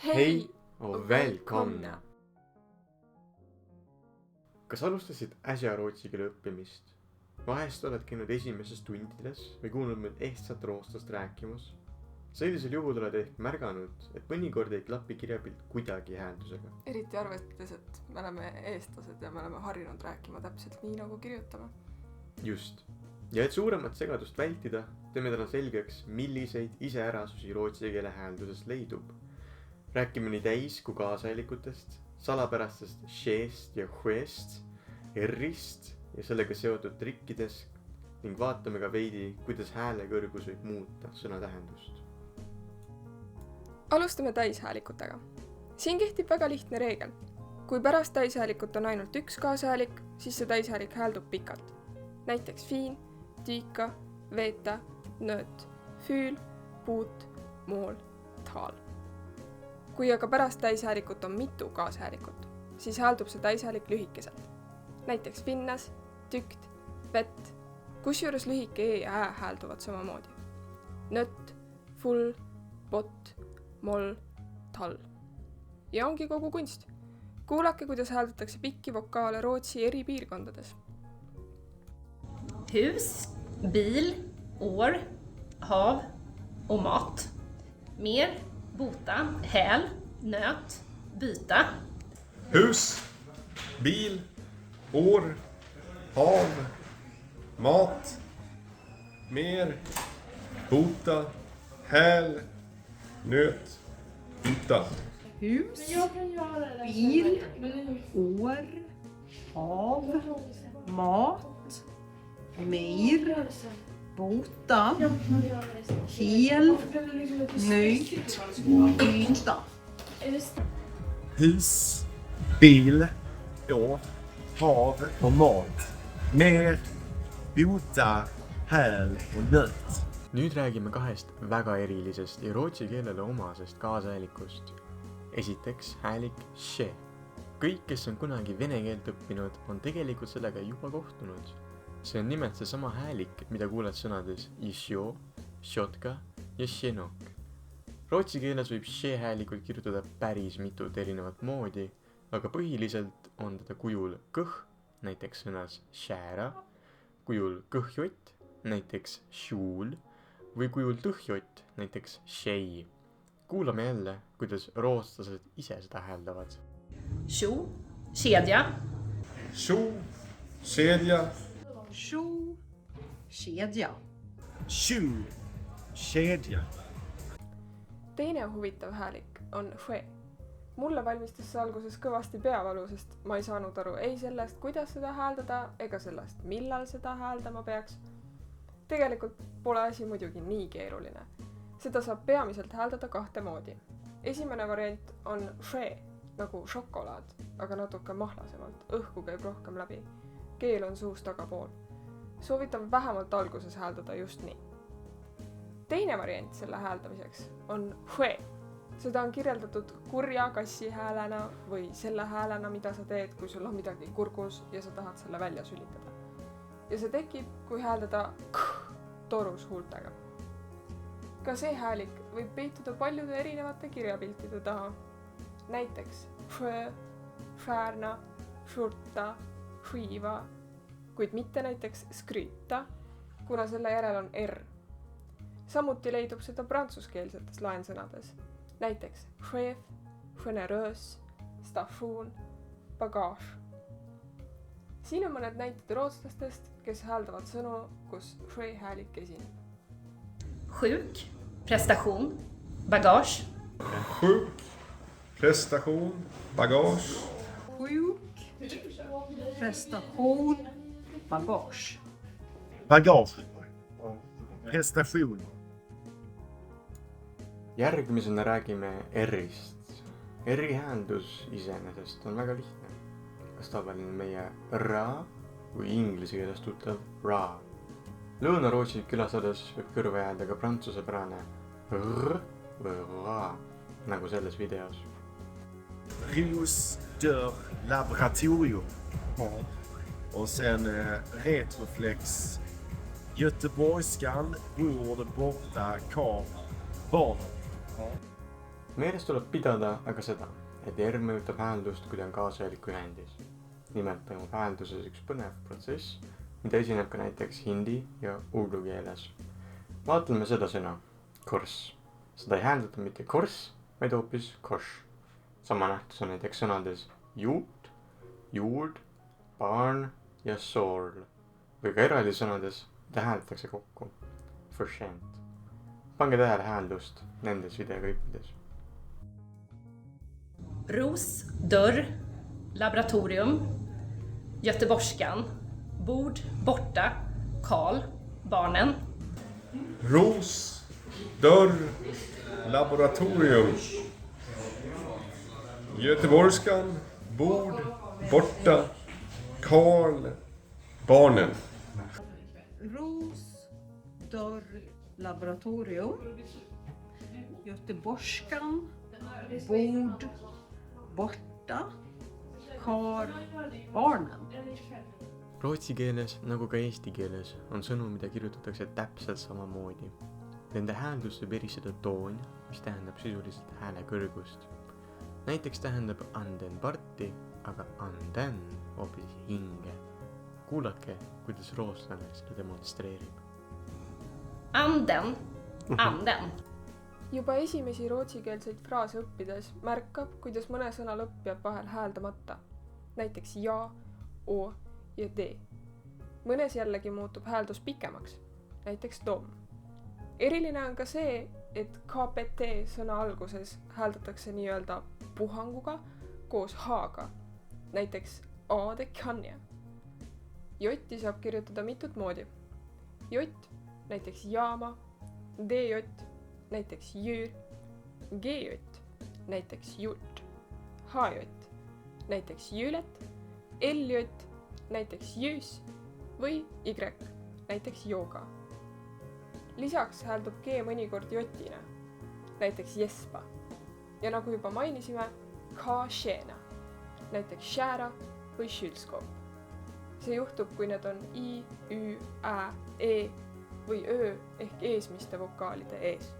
Hei och välkomna! Kas alustasid äsja rootsi keele õppimist? Vahest oled käinud esimeses tundides või kuulnud meil ehtsat rootslast rääkimas? Sellisel juhul oled ehk märganud, et mõnikord ei klapi kirjapilt kuidagi hääldusega. Eriti arvestades, et me oleme eestlased ja me oleme harjunud rääkima täpselt nii, nagu kirjutame. Just. Ja et suuremat segadust vältida, teeme täna selgeks, milliseid iseärasusi rootsi keele häälduses leidub. Rääkime nii täis- kui kaasaelikutest, salapärastest sheest ja huest, R-ist ja sellega seotud trikkidest ning vaatame ka veidi, kuidas hääle kõrgus võib muuta sõna tähendust. Alustame täishäälikutega. Siin kehtib väga lihtne reegel. Kui pärast täishäälikut on ainult üks kaasahäälik, siis see täishäälik hääldub pikalt. Näiteks fiin, tiika, veeta, nööt, füül, puut, mool, taal. Kui aga pärast täishäälikut on mitu kaashäälikut, siis hääldub see täishäälik lühikeselt. Näiteks finnas, tükt, vett, kusjuures lühike e ja ä häälduvad samamoodi. Nött, full, pot, moll, tal. Ja ongi kogu kunst. Kuulake, kuidas hääldatakse pikki vokaale Rootsi eri piirkondades. Hus, bil, år, hav och mat. Mer, bota, häl, nöt, byta. Hus, bil, år, hav, mat, mer, bota, häl, nöt, byta. Hus, bil, år, hav, mat, mer, bota, hel, nöjt, byta. Hus, bil, år, hav och mat. Mer, bota, häl och nöt. Nüüd räägime kahest väga erilisest ja rootsi keelele omasest kaasahäälikust. Esiteks häälik she. Kõik, kes on kunagi vene keelt õppinud, on tegelikult sellega juba kohtunud. See on nimelt see sama häälik, mida kuuled sõnades isho, shotka ja shenok. Rootsi keeles võib she häälikult kirjutada päris mitut erinevat moodi, aga põhiliselt on teda kujul kõh, näiteks sõnas shäära, kujul kõhjott, näiteks shuul, või kujul tõhjott, näiteks shei. Kuulame jälle, kuidas rootslased ise seda hääldavad. Tjo, kedja. Tjo, kedja. Tjo, kedja. Tjo, kedja. Teine huvitav häälik on she. Mulle valmistas see alguses kõvasti peavalu, sest ma ei saanud aru ei sellest, kuidas seda hääldada, ega sellest, millal seda hääldama peaks. Tegelikult pole asi muidugi nii keeruline. Seda saab peamiselt hääldada kahte moodi. Esimene variant on she, nagu šokolaad, aga natuke mahlasemalt, õhku käib rohkem läbi. Keel on suus tagapool. Soovitan vähemalt alguses hääldada just nii. Teine variant selle hääldamiseks on hue. Seda on kirjeldatud kurja kassi häälena või selle häälena, mida sa teed, kui sul on midagi kurgus ja sa tahad selle välja sülitada. Ja see tekib, kui hääldada torus huultega. Ka see häälik võib peituda paljude erinevate kirjapiltide taha. Näiteks sjö, šäärna, šurta, šiiva, kuid mitte näiteks skryta, kuna selle järel on R. Samuti leidub seda prantsuskeelsetes laensõnades. Näiteks chef, generöös, station, bagage. Siin on mõned näited rootslastest, kes hääldavad sõnu, kus she häälik esineb. Sjuk, prestation, bagage. Sjuk, prestation, bagage. Sjuk, prestation, bagage. Bagage. Prestation. Järgmisena räägime R-ist. R-i hääldus iseenesest on väga lihtne. Kas tavaline meie ra või inglise keeles tuttav ra. Lõuna-Rootsi külasades võib kõrva jääda ka prantsuse pärane r või ra, nagu selles videos. Rius dör laboratorium. Och sen retroflex. Göteborgskan, ord borta, kar, barn. meeles tuleb pidada aga seda, et R mõjutab hääldust, kui ta on kaasajaliku ühendis. Nimelt toimub häälduses üks põnev protsess, mida esineb ka näiteks hindi ja urdu keeles. Vaatleme seda sõna, kors. Seda ei hääldata mitte kors, vaid hoopis kosh. Sama nähtus on näiteks sõnades juut, juurd, barn ja soorl. Või ka eraldi sõnades, mida hääldatakse kokku. Forsent. Pange tähele hääldust nendes videokõipides. Ros, dörr, laboratorium, göteborgskan, bord, borta, Karl, barnen. Ros, dörr, laboratorium. Göteborgskan, bord, borta, Karl, barnen. Ros, dörr, laboratorium. Göteborgskan, bord, borta, Karl, barnen. Rootsi keeles nagu ka eesti keeles on sõnu, mida kirjutatakse täpselt samamoodi. Nende hääldust võib eristada toon, mis tähendab sisuliselt hääle kõrgust. Näiteks tähendab anden parti, aga anden hoopis hinge. Kuulake, kuidas rootslane seda demonstreerib. Anden, anden. Juba esimesi rootsikeelseid fraase õppides märkab, kuidas mõne sõna lõpp jääb vahel hääldamata. Näiteks ja, o ja d. Mõnes jällegi muutub hääldus pikemaks. Näiteks dom. Eriline on ka see, et KPT sõna alguses hääldatakse nii-öelda puhanguga koos h-ga. Näiteks a-de kanja. Jotti saab kirjutada mitut moodi. Jott, näiteks jaama, d-jott, näiteks jüür, g-jott, näiteks jurt, h-jott, näiteks jüület, l-jott, näiteks jüüs või y, näiteks jooga. Lisaks hääldub G mõnikord jotina, näiteks jespa. Ja nagu juba mainisime, k-šeena, näiteks šäära või šülskoop. See juhtub, kui need on i, ü, ä, e või ö ehk eesmiste vokaalide ees.